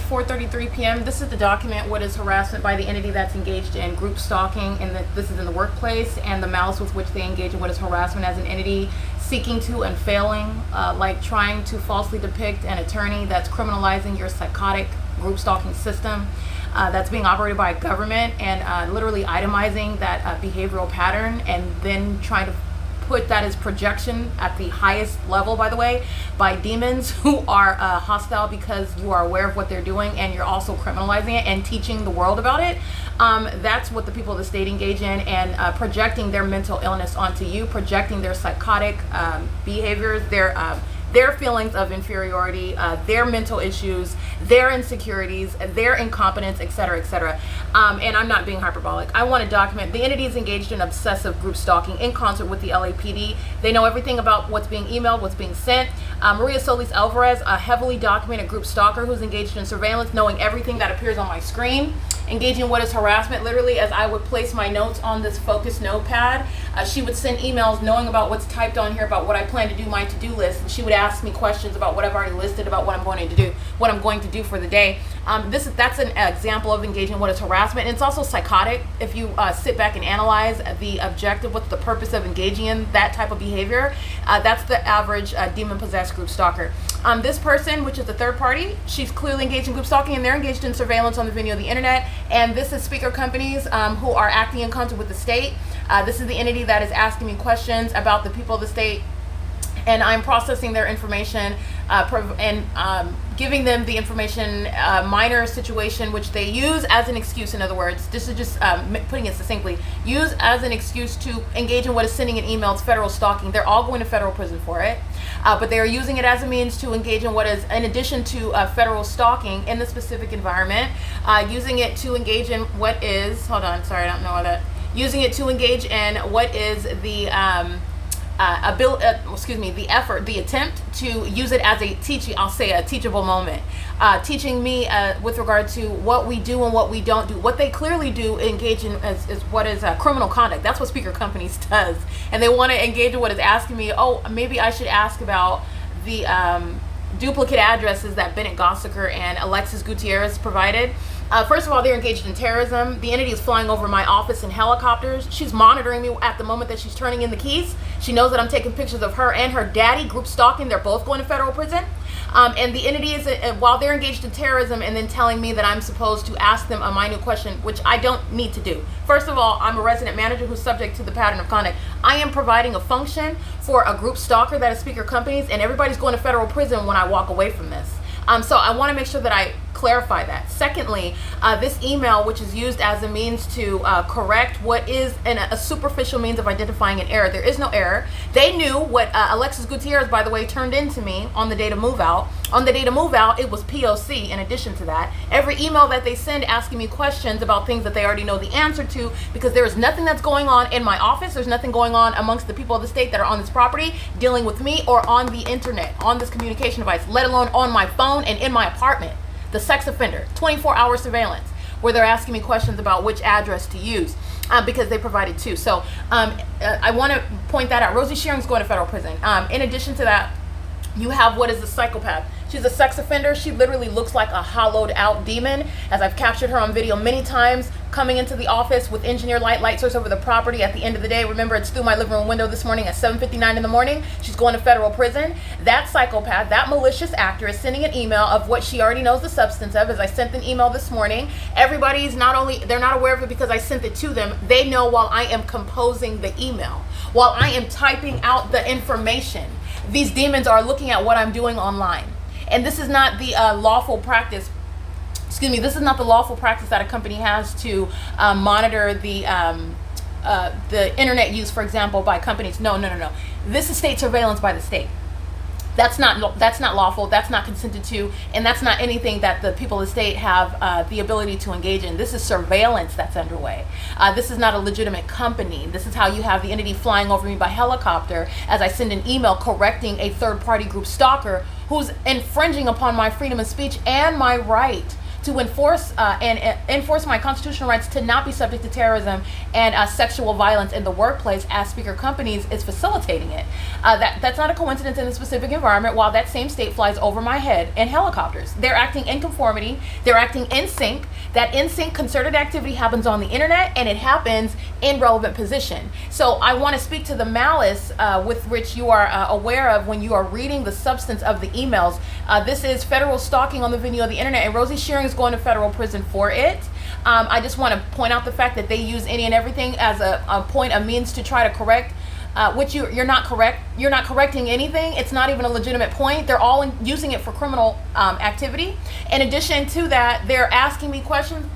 4:33 p.m. This is the document what is harassment by the entity that's engaged in group stalking, and that this is in the workplace, and the malice with which they engage in what is harassment as an entity seeking to and failing, like trying to falsely depict an attorney that's criminalizing your psychotic group stalking system that's being operated by a government, and literally itemizing that behavioral pattern and then trying to put that as projection at the highest level, by the way, by demons who are hostile because you are aware of what they're doing and you're also criminalizing it and teaching the world about it. That's what the people of the state engage in, and projecting their mental illness onto you, projecting their psychotic behaviors, their feelings of inferiority, their mental issues, their insecurities, their incompetence, etc., etc. And I'm not being hyperbolic. I want to document the entity is engaged in obsessive group stalking in concert with the LAPD. They know everything about what's being emailed, what's being sent. Maria Solis Alvarez, a heavily documented group stalker who's engaged in surveillance, knowing everything that appears on my screen, engaging in what is harassment. Literally, as I would place my notes on this focus notepad, she would send emails knowing about what's typed on here about what I plan to do, my to-do list, and she would ask me questions about what I've already listed about what I'm going to do for the day. That's an example of engaging in what is harassment. And it's also psychotic if you sit back and analyze the objective, what's the purpose of engaging in that type of behavior. That's the average demon-possessed group stalker. This person, which is the third party, she's clearly engaged in group stalking, and they're engaged in surveillance on the video of the internet. And this is speaker companies who are acting in concert with the state. This is the entity that is asking me questions about the people of the state, and I'm processing their information and giving them the information, minor situation, which they use as an excuse. In other words, this is just putting it succinctly, use as an excuse to engage in what is sending an email. It's federal stalking. They're all going to federal prison for it, but they are using it as a means to engage in what is, in addition to federal stalking in the specific environment, using it to engage in what is, hold on, sorry, I don't know what that, using it to engage in what is the the effort, the attempt to use it as a teachable moment, teaching me with regard to what we do and what we don't do. What they clearly do engage in is what is criminal conduct. That's what speaker companies does, and they want to engage in what is asking me, oh, maybe I should ask about the duplicate addresses that Bennett Gossaker and Alexis Gutierrez provided. First of all, they're engaged in terrorism. The entity is flying over my office in helicopters. She's monitoring me at the moment that she's turning in the keys. She knows that I'm taking pictures of her and her daddy, group stalking. They're both going to federal prison. And the entity is, while they're engaged in terrorism, and then telling me that I'm supposed to ask them a minute question, which I don't need to do. First of all, I'm a resident manager who's subject to the pattern of conduct. I am providing a function for a group stalker that is speaker companies, and everybody's going to federal prison when I walk away from this. So I want to make sure that I clarify that. Secondly, this email, which is used as a means to correct what is a superficial means of identifying an error. There is no error. They knew what Alexis Gutierrez, by the way, turned into me on the day to move out. On the day to move out, it was P.O.C. in addition to that. Every email that they send asking me questions about things that they already know the answer to, because there is nothing that's going on in my office. There's nothing going on amongst the people of the state that are on this property dealing with me, or on the internet, on this communication device, let alone on my phone and in my apartment. The sex offender, 24-hour surveillance, where they're asking me questions about which address to use, because they provided two. So I want to point that out. Rosie Shearing's going to federal prison. In addition to that, you have what is a psychopath. She's a sex offender. She literally looks like a hollowed out demon, as I've captured her on video many times, coming into the office with engineered light source over the property at the end of the day. Remember, it's through my living room window this morning at 7:59 in the morning. She's going to federal prison. That psychopath, that malicious actor, is sending an email of what she already knows the substance of. As I sent an email this morning, everybody's they're not aware of it because I sent it to them. They know while I am composing the email, while I am typing out the information, these demons are looking at what I'm doing online. And this is not the lawful practice. This is not the lawful practice that a company has to monitor the internet use, for example, by companies. No. This is state surveillance by the state. That's not lawful. That's not consented to, and that's not anything that the people of the state have the ability to engage in. This is surveillance that's underway. This is not a legitimate company. This is how you have the entity flying over me by helicopter as I send an email correcting a third-party group stalker who's infringing upon my freedom of speech and my right to enforce enforce my constitutional rights to not be subject to terrorism and sexual violence in the workplace, as Speaker Companies is facilitating it. That's not a coincidence in the specific environment, while that same state flies over my head in helicopters. They're acting in conformity, they're acting in sync. That in sync concerted activity happens on the internet, and it happens in relevant position. So I want to speak to the malice with which you are aware of when you are reading the substance of the emails. This is federal stalking on the video of the internet, and Rosie Shearing is going to federal prison for it. I just want to point out the fact that they use any and everything as a means to try to correct, which you're not correct. You're not correcting anything. It's not even a legitimate point. They're all using it for criminal activity. In addition to that, they're asking me questions.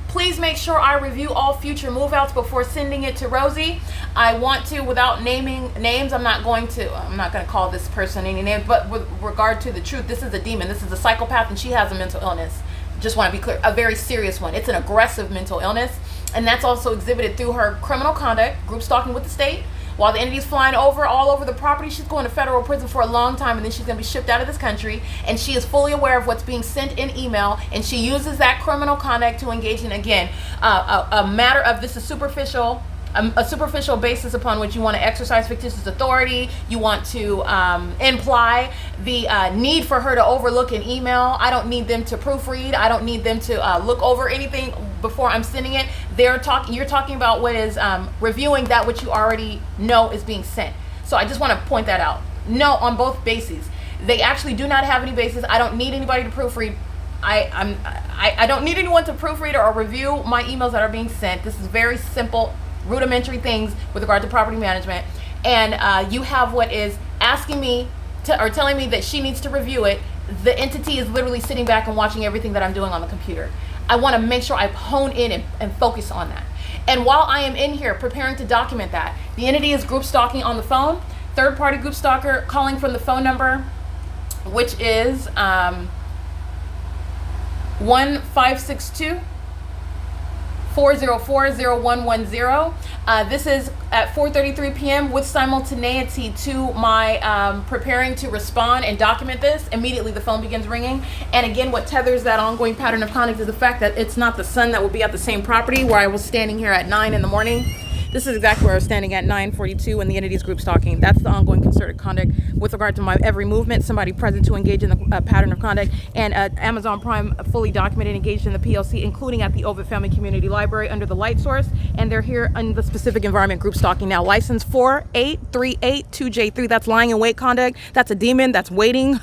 Please make sure I review all future move-outs before sending it to Rosie. I want to, without naming names, I'm not going to call this person any names, but with regard to the truth, this is a demon. This is a psychopath, and she has a mental illness. Just want to be clear, a very serious one. It's an aggressive mental illness, and that's also exhibited through her criminal conduct, group stalking with the state. While the entity's flying all over the property, she's going to federal prison for a long time, and then she's going to be shipped out of this country. And she is fully aware of what's being sent in email, and she uses that criminal conduct to engage in, again, a matter of, this is superficial, a superficial basis upon which you want to exercise fictitious authority. You want to imply the need for her to overlook an email. I don't need them to proofread. I don't need them to look over anything before I'm sending it. You're talking about what is reviewing that which you already know is being sent. So I just want to point that out. No, on both bases. They actually do not have any basis. I don't need anybody to proofread. I don't need anyone to proofread or review my emails that are being sent. This is very simple, rudimentary things with regard to property management. And you have what is asking me or telling me that she needs to review it. The entity is literally sitting back and watching everything that I'm doing on the computer. I want to make sure I hone in and focus on that. And while I am in here preparing to document that, the entity is group stalking on the phone. Third party group stalker calling from the phone number, which is 1562 404-0110. This is at 4:33 p.m. with simultaneity to my preparing to respond and document this. Immediately the phone begins ringing. And again, what tethers that ongoing pattern of conduct is the fact that it's not the son that will be at the same property where I was standing here at 9 in the morning. This is exactly where I was standing at 9:42 when the entity's group stalking. That's the ongoing concerted conduct with regard to my every movement, somebody present to engage in the pattern of conduct, and Amazon Prime fully documented, engaged in the P.O.C., including at the Ovid Family Community Library under the light source, and they're here in the specific environment group stalking now. License 48382J3, that's lying in wait conduct. That's a demon that's waiting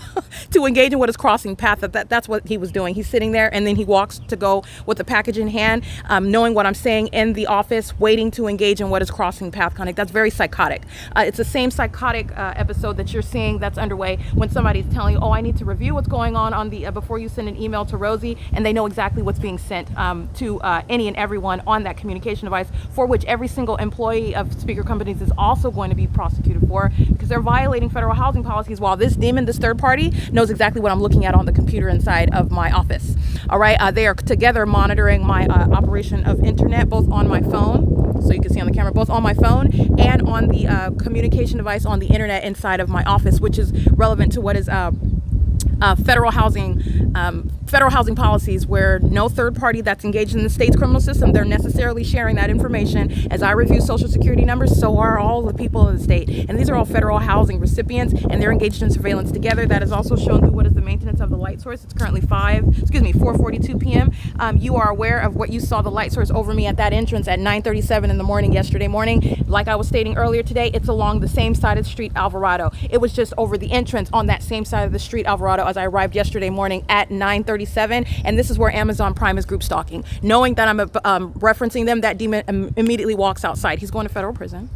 to engage in what is crossing path. That's what he was doing. He's sitting there, and then he walks to go with the package in hand, knowing what I'm saying in the office, waiting to engage in what is crossing path conduct. That's very psychotic. It's the same psychotic episode that you're seeing that's underway when somebody's telling you, oh, I need to review what's going on the before you send an email to Rosie, and they know exactly what's being sent to any and everyone on that communication device, for which every single employee of Speaker Companies is also going to be prosecuted for, because they're violating federal housing policies, while this demon, this third party, knows exactly what I'm looking at on the computer inside of my office. All right, they are together monitoring my operation of internet, both on my phone, so you can see on the camera, both on my phone and on the communication device on the internet inside of my office, which is relevant to what is federal housing policies, where no third party that's engaged in the state's criminal system, they're necessarily sharing that information. As I review social security numbers, so are all the people of the state. And these are all federal housing recipients, and they're engaged in surveillance together. That is also shown through what is the maintenance of the light source. It's currently 4:42 p.m. You are aware of what you saw the light source over me at that entrance at 9:37 in the morning yesterday morning. Like I was stating earlier today, it's along the same side of the street, Alvarado. It was just over the entrance on that same side of the street, Alvarado, as I arrived yesterday morning at 9:37, and this is where Amazon Prime is group stalking. Knowing that I'm referencing them, that demon immediately walks outside. He's going to federal prison.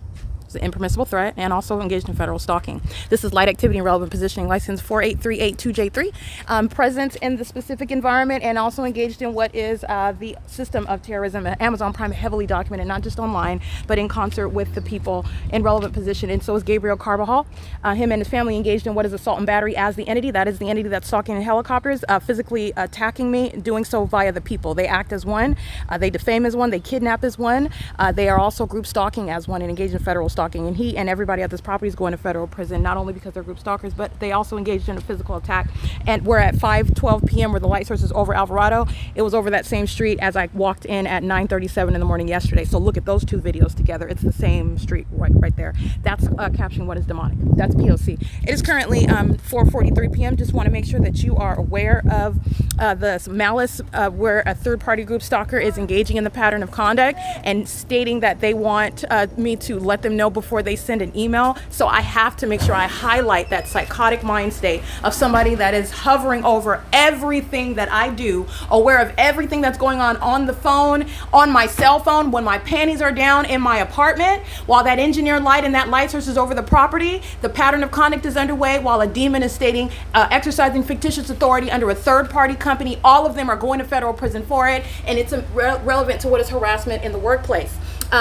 It's an impermissible threat, and also engaged in federal stalking. This is light activity and relevant positioning, license 48382J3, present in the specific environment and also engaged in what is the system of terrorism. Amazon Prime heavily documented, not just online, but in concert with the people in relevant position. And so is Gabriel CARBAJAL. Him and his family engaged in what is assault and battery as the entity. That is the entity that's stalking in helicopters, physically attacking me, doing so via the people. They act as one, they defame as one, they kidnap as one. They are also group stalking as one and engaged in federal stalking. stalking, and he and everybody at this property is going to federal prison, not only because they're group stalkers, but they also engaged in a physical attack. And we're at 5:12 p.m. where the light source is over Alvarado. It was over that same street as I walked in at 9:37 in the morning yesterday. So look at those two videos together. It's the same street right there. That's capturing what is demonic. That's P.O.C. It is currently 4:43 p.m. Just want to make sure that you are aware of the malice where a third-party group stalker is engaging in the pattern of conduct and stating that they want me to let them know before they send an email. So I have to make sure I highlight that psychotic mind state of somebody that is hovering over everything that I do, aware of everything that's going on the phone, on my cell phone, when my panties are down in my apartment, while that engineered light and that light source is over the property. The pattern of conduct is underway while a demon is stating exercising fictitious authority under a third-party company. All of them are going to federal prison for it, and it's relevant to what is harassment in the workplace.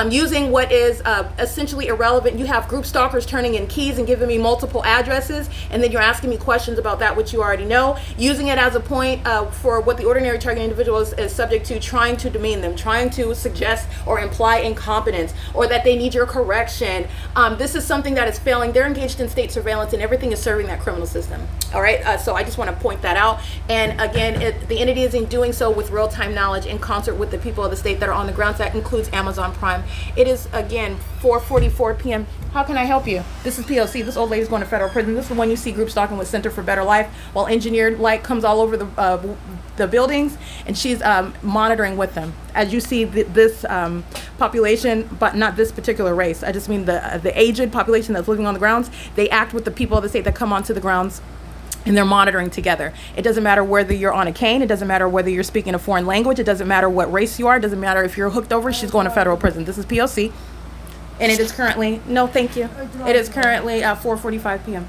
Using what is essentially irrelevant. You have group stalkers turning in keys and giving me multiple addresses, and then you're asking me questions about that which you already know. Using it as a point for what the ordinary target individual is subject to, trying to demean them, trying to suggest or imply incompetence, or that they need your correction. This is something that is failing. They're engaged in state surveillance, and everything is serving that criminal system. All right, so I just want to point that out. And again, the entity is in doing so with real-time knowledge in concert with the people of the state that are on the ground. That includes Amazon Prime. It is, again, 4:44 p.m. How can I help you? This is P.O.C. This old lady's going to federal prison. This is the one you see group stalking with Center for Better Life, while engineered light comes all over the buildings, and she's monitoring with them. As you see, this population, but not this particular race. I just mean the aged population that's living on the grounds. They act with the people of the state that come onto the grounds, and they're monitoring together. It doesn't matter whether you're on a cane. It doesn't matter whether you're speaking a foreign language. It doesn't matter what race you are. It doesn't matter if you're hooked over. She's going to federal prison. This is P.O.C. And it is currently, no, thank you. It is currently 4:45 p.m.